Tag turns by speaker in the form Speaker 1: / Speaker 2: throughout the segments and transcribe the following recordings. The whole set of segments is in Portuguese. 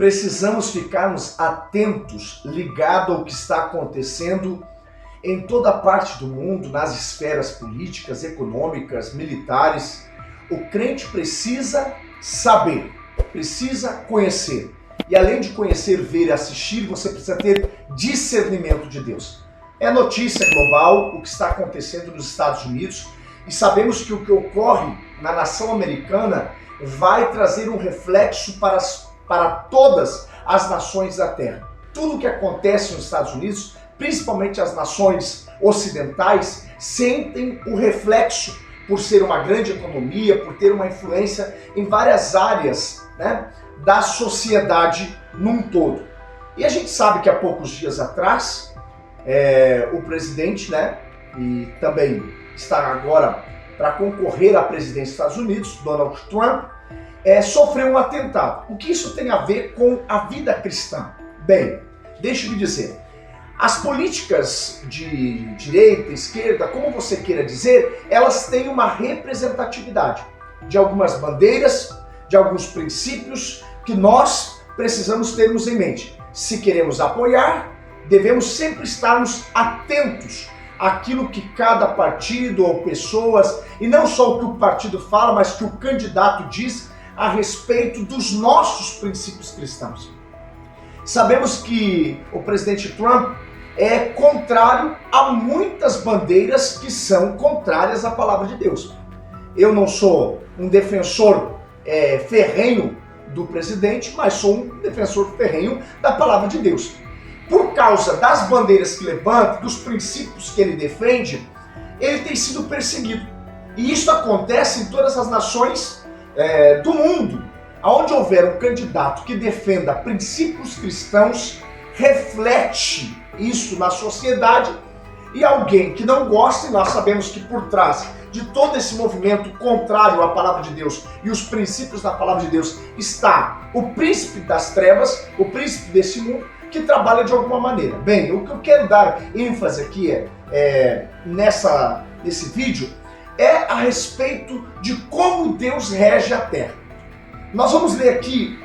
Speaker 1: precisamos ficarmos atentos, ligados ao que está acontecendo em toda parte do mundo, nas esferas políticas, econômicas, militares. O crente precisa saber, precisa conhecer. E além de conhecer, ver e assistir, você precisa ter discernimento de Deus. É notícia global o que está acontecendo nos Estados Unidos e sabemos que o que ocorre na nação americana vai trazer um reflexo para todas as nações da Terra. Tudo o que acontece nos Estados Unidos, principalmente as nações ocidentais, sentem o reflexo por ser uma grande economia, por ter uma influência em várias áreas, né, da sociedade num todo. E a gente sabe que há poucos dias atrás, o presidente, né, e também está agora para concorrer à presidência dos Estados Unidos, Donald Trump, sofreu um atentado. O que isso tem a ver com a vida cristã? Bem, deixe-me dizer, as políticas de direita, esquerda, como você queira dizer, elas têm uma representatividade de algumas bandeiras, de alguns princípios que nós precisamos termos em mente. Se queremos apoiar, devemos sempre estarmos atentos àquilo que cada partido ou pessoas, e não só o que o partido fala, mas que o candidato diz a respeito dos nossos princípios cristãos. Sabemos que o presidente Trump é contrário a muitas bandeiras que são contrárias à palavra de Deus. Eu não sou um defensor ferrenho do presidente, mas sou um defensor ferrenho da palavra de Deus. Por causa das bandeiras que levanta, dos princípios que ele defende, ele tem sido perseguido. E isso acontece em todas as nações do mundo. Onde houver um candidato que defenda princípios cristãos, reflete isso na sociedade, e alguém que não gosta, e nós sabemos que por trás de todo esse movimento contrário à palavra de Deus e os princípios da palavra de Deus está o príncipe das trevas, o príncipe desse mundo, que trabalha de alguma maneira. Bem, o que eu quero dar ênfase aqui nesse vídeo é a respeito de como Deus rege a terra. Nós vamos ler aqui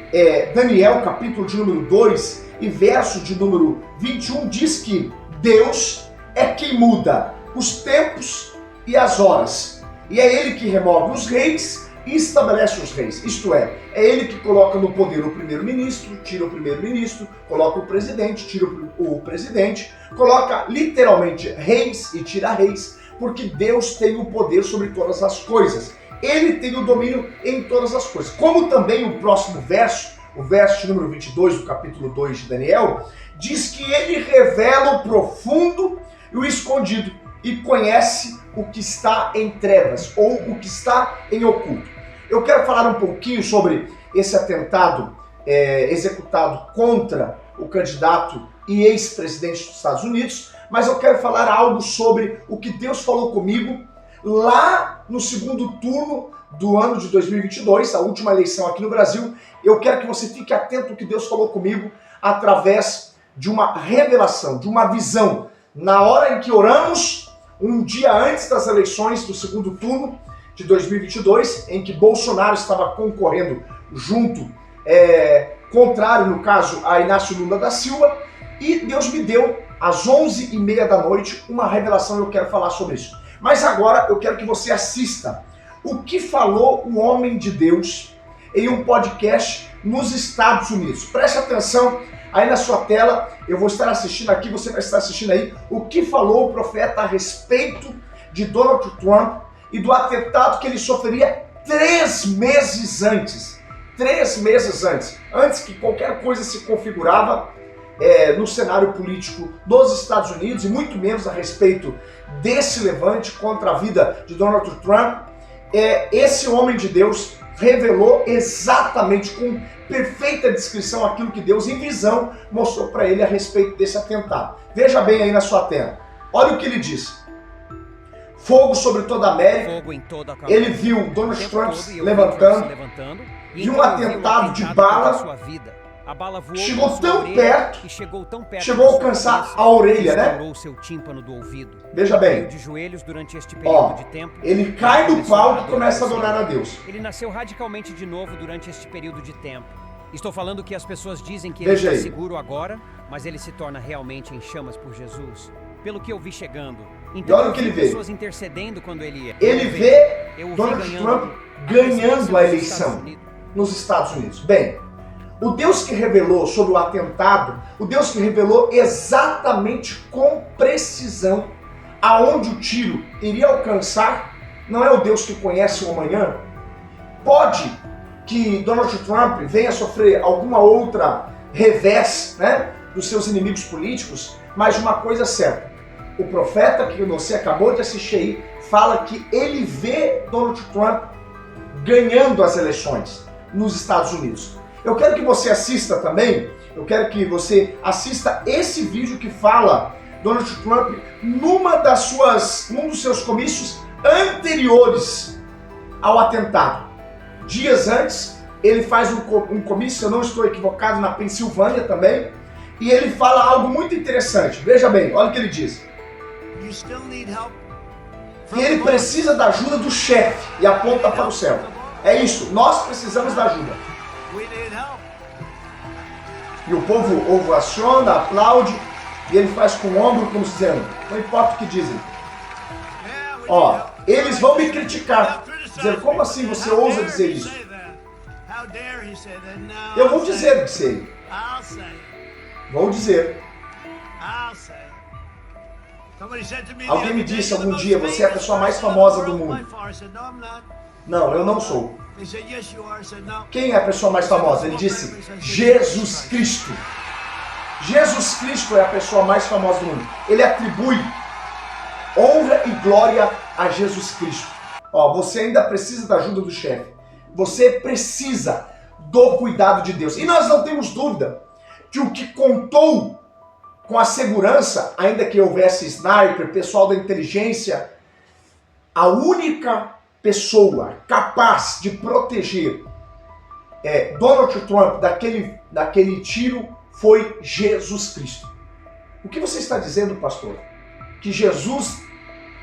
Speaker 1: Daniel, capítulo de número 2 e verso de número 21, diz que Deus é quem muda os tempos e as horas. E é Ele que remove os reis e estabelece os reis. Isto é Ele que coloca no poder o primeiro-ministro, tira o primeiro-ministro, coloca o presidente, tira o presidente, coloca literalmente reis e tira reis, porque Deus tem o poder sobre todas as coisas. Ele tem o domínio em todas as coisas. Como também o próximo verso, o verso número 22 do capítulo 2 de Daniel, diz que ele revela o profundo e o escondido e conhece o que está em trevas ou o que está em oculto. Eu quero falar um pouquinho sobre esse atentado executado contra o candidato e ex-presidente dos Estados Unidos, mas eu quero falar algo sobre o que Deus falou comigo lá no segundo turno do ano de 2022, a última eleição aqui no Brasil. Eu quero que você fique atento ao que Deus falou comigo através de uma revelação, de uma visão. Na hora em que oramos, um dia antes das eleições do segundo turno de 2022, em que Bolsonaro estava concorrendo junto, contrário, no caso, a Inácio Lula da Silva, e Deus me deu, às 11h30 da noite, uma revelação e eu quero falar sobre isso. Mas agora eu quero que você assista o que falou o homem de Deus em um podcast nos Estados Unidos. Preste atenção aí na sua tela, eu vou estar assistindo aqui, você vai estar assistindo aí o que falou o profeta a respeito de Donald Trump e do atentado que ele sofreria 3 meses antes. 3 meses antes que qualquer coisa se configurava no cenário político dos Estados Unidos, e muito menos a respeito desse levante contra a vida de Donald Trump. Esse homem de Deus revelou exatamente, com perfeita descrição, aquilo que Deus em visão mostrou para ele a respeito desse atentado. Veja bem aí na sua tela. Olha o que ele diz. Fogo sobre toda a América. Ele viu Donald Trump levantando, viu um atentado de bala.
Speaker 2: A bala voou,
Speaker 1: chegou tão perto, chegou a alcançar a orelha, né?
Speaker 2: Seu tímpano do ouvido.
Speaker 1: Veja bem,
Speaker 2: de joelhos durante este período de tempo,
Speaker 1: ele cai do palco e começa a adorar a Deus.
Speaker 2: Ele nasceu radicalmente de novo durante este período de tempo. Estou falando que as pessoas dizem que
Speaker 1: Veja
Speaker 2: ele está
Speaker 1: aí.
Speaker 2: seguro agora, mas ele se torna realmente em chamas por Jesus. Pelo que eu vi chegando.
Speaker 1: E
Speaker 2: Então
Speaker 1: olha
Speaker 2: eu
Speaker 1: o que ele
Speaker 2: vi
Speaker 1: vê.
Speaker 2: pessoas intercedendo quando ele ia.
Speaker 1: Ele vê
Speaker 2: Eu o vi
Speaker 1: Donald Trump ganhando a eleição nos Estados Unidos. Bem, o Deus que revelou sobre o atentado, o Deus que revelou exatamente com precisão aonde o tiro iria alcançar, não é o Deus que conhece o amanhã? Pode que Donald Trump venha sofrer alguma outra revés, né, dos seus inimigos políticos, mas uma coisa é certa, o profeta que você acabou de assistir aí fala que ele vê Donald Trump ganhando as eleições nos Estados Unidos. Eu quero que você assista também, eu quero que você assista esse vídeo que fala Donald Trump num dos seus comícios anteriores ao atentado. Dias antes, ele faz um comício, se eu não estou equivocado, na Pensilvânia também, e ele fala algo muito interessante. Veja bem, olha o que ele diz. E ele precisa da ajuda do chefe e aponta para o céu. É isso, nós precisamos da ajuda. E o povo ovaciona, aplaude, e ele faz com o ombro como dizendo, não importa o que dizem. Ó, eles vão me criticar, dizendo, como assim você ousa dizer isso? Eu vou dizer, disse ele. Vou dizer. Alguém me disse algum dia, você é a pessoa mais famosa do mundo. Não, eu não sou. Quem é a pessoa mais famosa? Ele disse, Jesus Cristo. Jesus Cristo é a pessoa mais famosa do mundo. Ele atribui honra e glória a Jesus Cristo. Ó, você ainda precisa da ajuda do chefe. Você precisa do cuidado de Deus. E nós não temos dúvida que o que contou com a segurança, ainda que houvesse sniper, pessoal da inteligência, a única pessoa capaz de proteger Donald Trump daquele tiro foi Jesus Cristo. O que você está dizendo, pastor? Que Jesus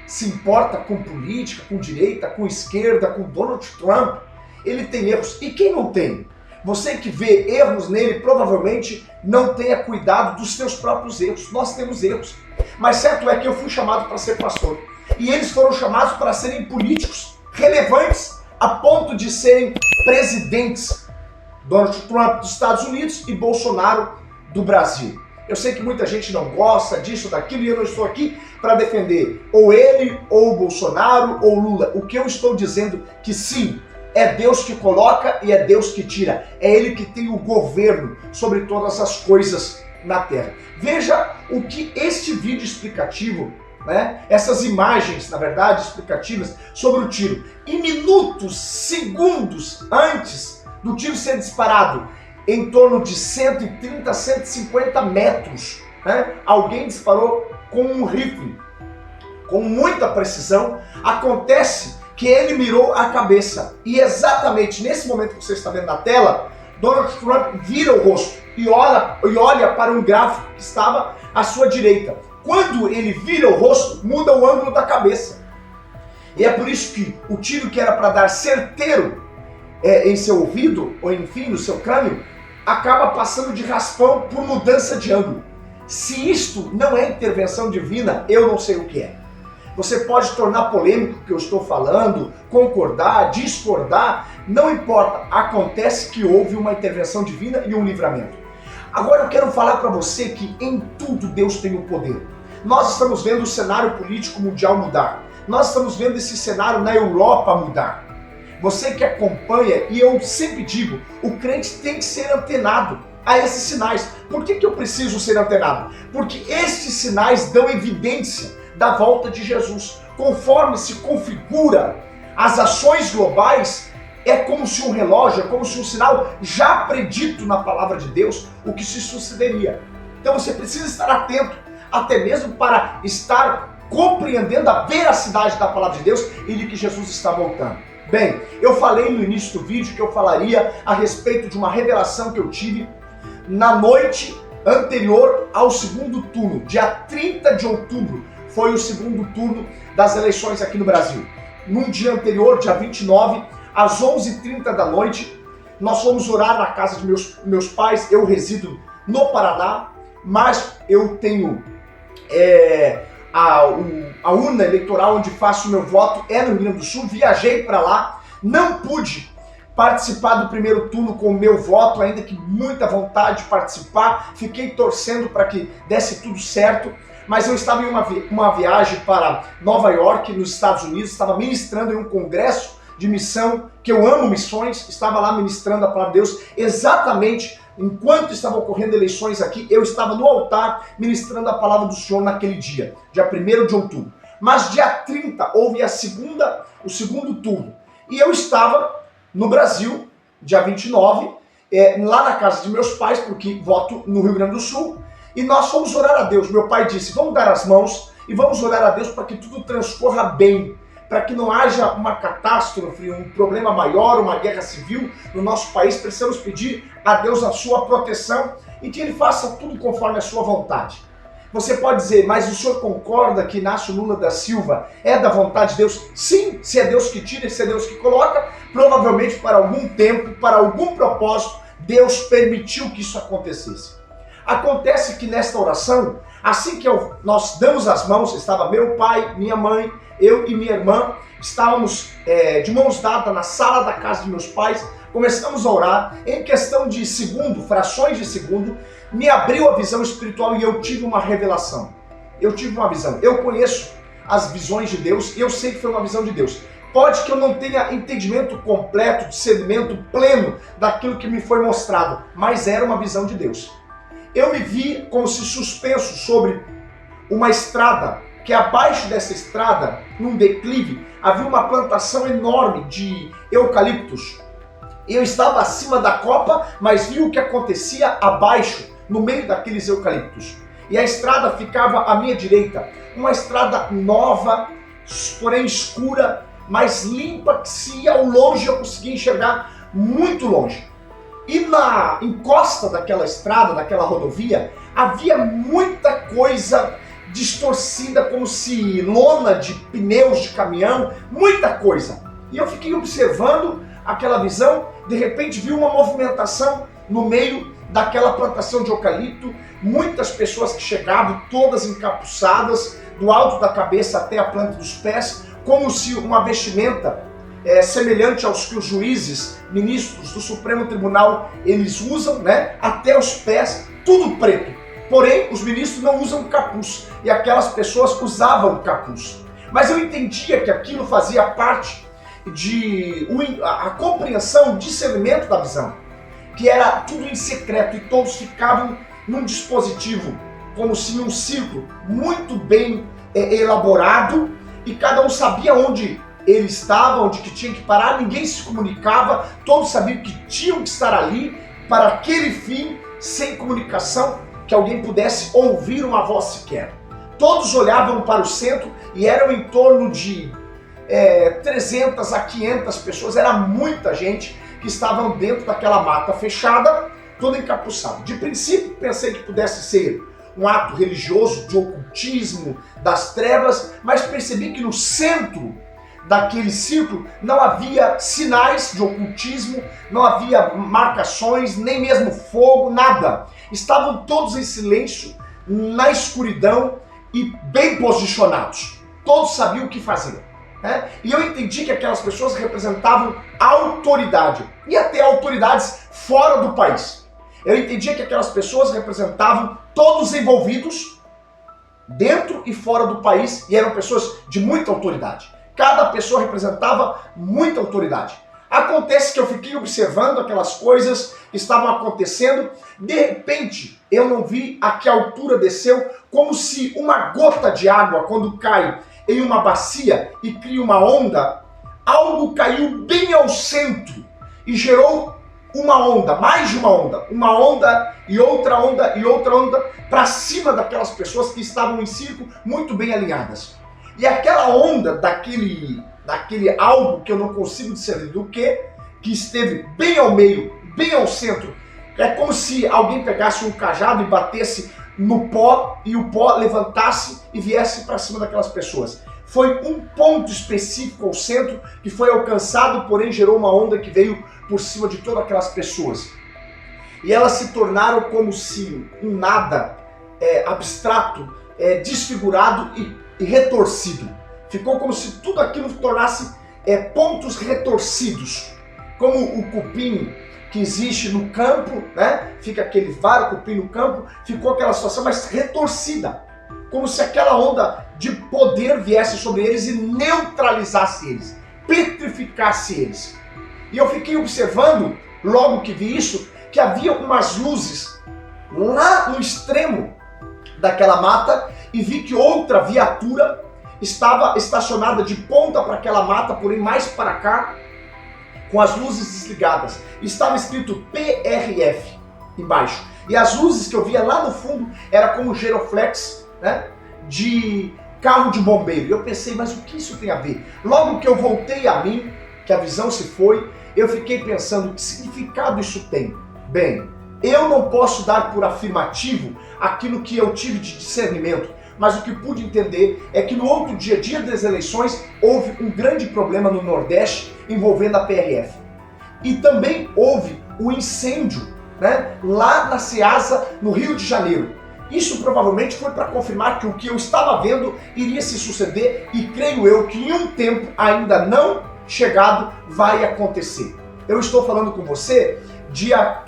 Speaker 1: se importa com política, com direita, com esquerda, com Donald Trump? Ele tem erros. E quem não tem? Você que vê erros nele, provavelmente não tenha cuidado dos seus próprios erros. Nós temos erros. Mas certo é que eu fui chamado para ser pastor. E eles foram chamados para serem políticos relevantes a ponto de serem presidentes. Donald Trump dos Estados Unidos e Bolsonaro do Brasil. Eu sei que muita gente não gosta disso, daquilo, e eu não estou aqui para defender ou ele, ou o Bolsonaro, ou Lula. O que eu estou dizendo que sim, é Deus que coloca e é Deus que tira. É Ele que tem o governo sobre todas as coisas na Terra. Veja o que este vídeo explicativo, né, essas imagens, na verdade, explicativas sobre o tiro. Em minutos, segundos antes do tiro ser disparado, em torno de 130 a 150 metros, né, alguém disparou com um rifle, com muita precisão. Acontece que ele mirou a cabeça. E exatamente nesse momento que você está vendo na tela, Donald Trump vira o rosto e olha para um gráfico que estava à sua direita. Quando ele vira o rosto, muda o ângulo da cabeça. E é por isso que o tiro que era para dar certeiro em seu ouvido, ou enfim, no seu crânio, acaba passando de raspão por mudança de ângulo. Se isto não é intervenção divina, eu não sei o que é. Você pode tornar polêmico o que eu estou falando, concordar, discordar, não importa. Acontece que houve uma intervenção divina e um livramento. Agora eu quero falar para você que em tudo Deus tem o poder. Nós estamos vendo o cenário político mundial mudar. Nós estamos vendo esse cenário na Europa mudar. Você que acompanha, e eu sempre digo, o crente tem que ser antenado a esses sinais. Por que eu preciso ser antenado? Porque estes sinais dão evidência da volta de Jesus. Conforme se configura as ações globais, é como se um relógio, é como se um sinal já predito na palavra de Deus o que se sucederia. Então você precisa estar atento, até mesmo para estar compreendendo a veracidade da palavra de Deus e de que Jesus está voltando. Bem, eu falei no início do vídeo que eu falaria a respeito de uma revelação que eu tive na noite anterior ao segundo turno, dia 30 de outubro, foi o segundo turno das eleições aqui no Brasil. Num dia anterior, dia 29, às 11h30 da noite, Nós fomos orar na casa de meus pais. Eu resido no Paraná, mas eu tenho a urna eleitoral onde faço o meu voto é no Rio Grande do Sul. Viajei para lá, não pude participar do primeiro turno com o meu voto, ainda que muita vontade de participar. Fiquei torcendo para que desse tudo certo, mas eu estava em uma viagem para Nova York, nos Estados Unidos, estava ministrando em um congresso de missão, que eu amo missões, estava lá ministrando a palavra de Deus, exatamente enquanto estavam ocorrendo eleições aqui, eu estava no altar ministrando a palavra do Senhor naquele dia 1º de outubro. Mas dia 30 houve o segundo turno, e eu estava no Brasil, dia 29, lá na casa de meus pais, porque voto no Rio Grande do Sul, e nós fomos orar a Deus. Meu pai disse, vamos dar as mãos e vamos orar a Deus para que tudo transcorra bem, para que não haja uma catástrofe, um problema maior, uma guerra civil no nosso país. Precisamos pedir a Deus a sua proteção e que Ele faça tudo conforme a sua vontade. Você pode dizer, mas o senhor concorda que Inácio Lula da Silva é da vontade de Deus? Sim, se é Deus que tira e se é Deus que coloca, provavelmente para algum tempo, para algum propósito, Deus permitiu que isso acontecesse. Acontece que nesta oração, assim que nós damos as mãos, estava meu pai, minha mãe, eu e minha irmã, estávamos de mãos dadas na sala da casa de meus pais, começamos a orar, em questão de segundo, frações de segundo, me abriu a visão espiritual e eu tive uma revelação. Eu tive uma visão. Eu conheço as visões de Deus e eu sei que foi uma visão de Deus. Pode que eu não tenha entendimento completo, discernimento pleno daquilo que me foi mostrado, mas era uma visão de Deus. Eu me vi como se suspenso sobre uma estrada, que abaixo dessa estrada, num declive, havia uma plantação enorme de eucaliptos. Eu estava acima da copa, mas vi o que acontecia abaixo, no meio daqueles eucaliptos. E a estrada ficava à minha direita, uma estrada nova, porém escura, mas limpa, que se ao longe eu conseguia enxergar muito longe. E na encosta daquela estrada, daquela rodovia, havia muita coisa distorcida, como se lona de pneus de caminhão, muita coisa. E eu fiquei observando aquela visão, de repente vi uma movimentação no meio daquela plantação de eucalipto, muitas pessoas que chegavam, todas encapuçadas, do alto da cabeça até a planta dos pés, como se uma vestimenta semelhante aos que os juízes, ministros do Supremo Tribunal, eles usam, né, até os pés, tudo preto. Porém, os ministros não usam capuz, e aquelas pessoas usavam capuz. Mas eu entendia que aquilo fazia parte a compreensão, o discernimento da visão, que era tudo em secreto e todos ficavam num dispositivo, como se num círculo muito bem elaborado, e cada um sabia onde ele estava, onde que tinha que parar, ninguém se comunicava, todos sabiam que tinham que estar ali para aquele fim, sem comunicação, que alguém pudesse ouvir uma voz sequer. Todos olhavam para o centro e eram em torno de 300 a 500 pessoas, era muita gente que estavam dentro daquela mata fechada, toda encapuçada. De princípio pensei que pudesse ser um ato religioso, de ocultismo, das trevas, mas percebi que no centro daquele círculo não havia sinais de ocultismo, não havia marcações, nem mesmo fogo, nada. Estavam todos em silêncio, na escuridão e bem posicionados. Todos sabiam o que fazer. E eu entendi que aquelas pessoas representavam autoridade, e até autoridades fora do país. Eu entendia que aquelas pessoas representavam todos envolvidos, dentro e fora do país, e eram pessoas de muita autoridade. Cada pessoa representava muita autoridade. Acontece que eu fiquei observando aquelas coisas que estavam acontecendo, de repente eu não vi a que altura desceu, como se uma gota de água, quando cai em uma bacia e cria uma onda, algo caiu bem ao centro e gerou uma onda, mais de uma onda e outra onda e outra onda para cima daquelas pessoas que estavam em círculo muito bem alinhadas. E aquela onda daquele algo que eu não consigo discernir do que esteve bem ao meio, bem ao centro, é como se alguém pegasse um cajado e batesse no pó, e o pó levantasse e viesse para cima daquelas pessoas. foi um ponto específico ao centro que foi alcançado, porém gerou uma onda que veio por cima de todas aquelas pessoas. E elas se tornaram como se um nada abstrato, desfigurado e retorcido. Ficou como se tudo aquilo tornasse pontos retorcidos, como o cupim que existe no campo, né? Fica aquele vário cupim no campo, ficou aquela situação mais retorcida, como se aquela onda de poder viesse sobre eles e neutralizasse eles, petrificasse eles. E eu fiquei observando, logo que vi isso, que havia umas luzes lá no extremo daquela mata e vi que outra viatura estava estacionada de ponta para aquela mata, porém mais para cá, com as luzes desligadas. Estava escrito PRF embaixo. E as luzes que eu via lá no fundo era como giroflex, né, de carro de bombeiro. E eu pensei, mas o que isso tem a ver? Logo que eu voltei a mim, que a visão se foi, eu fiquei pensando, que significado isso tem? Bem, eu não posso dar por afirmativo aquilo que eu tive de discernimento, mas o que pude entender é que no outro dia, dia das eleições, houve um grande problema no Nordeste envolvendo a PRF. E também houve um incêndio, né, lá na Ceasa, no Rio de Janeiro. Isso provavelmente foi para confirmar que o que eu estava vendo iria se suceder e creio eu que em um tempo ainda não chegado vai acontecer. Eu estou falando com você dia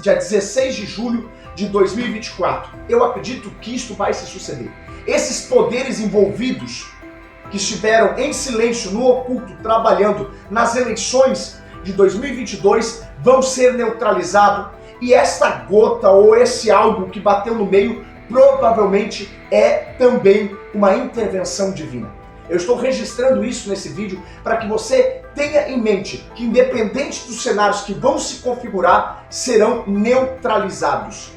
Speaker 1: 16 de julho de 2024. Eu acredito que isto vai se suceder. Esses poderes envolvidos que estiveram em silêncio, no oculto, trabalhando nas eleições de 2022 vão ser neutralizados e essa gota ou esse algo que bateu no meio provavelmente é também uma intervenção divina. Eu estou registrando isso nesse vídeo para que você tenha em mente que independente dos cenários que vão se configurar, serão neutralizados.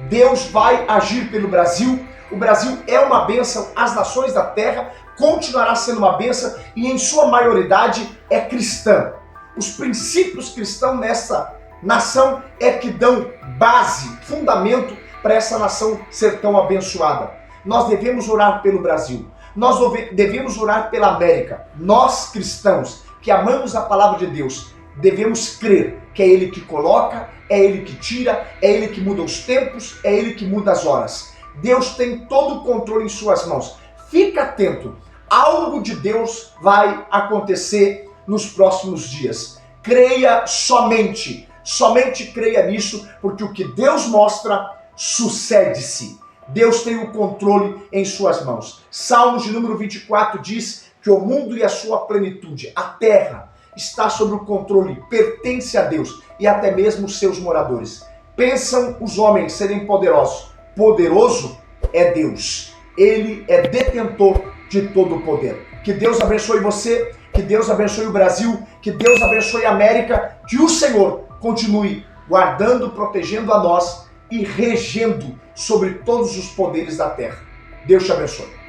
Speaker 1: Deus vai agir pelo Brasil. O Brasil é uma bênção, as nações da terra continuará sendo uma bênção e em sua maioridade é cristã. Os princípios cristãos nessa nação é que dão base, fundamento para essa nação ser tão abençoada. Nós devemos orar pelo Brasil. Nós devemos orar pela América. Nós cristãos que amamos a palavra de Deus, devemos crer que é Ele que coloca, é Ele que tira, é Ele que muda os tempos, é Ele que muda as horas. Deus tem todo o controle em suas mãos. Fica atento, algo de Deus vai acontecer nos próximos dias. Creia somente creia nisso, porque o que Deus mostra sucede-se. Deus tem o controle em suas mãos. Salmos de número 24 diz que o mundo e a sua plenitude, a terra, está sob o controle, pertence a Deus e até mesmo os seus moradores. Pensam os homens serem poderosos. Poderoso é Deus. Ele é detentor de todo o poder. Que Deus abençoe você, que Deus abençoe o Brasil, que Deus abençoe a América, que o Senhor continue guardando, protegendo a nós e regendo sobre todos os poderes da terra. Deus te abençoe.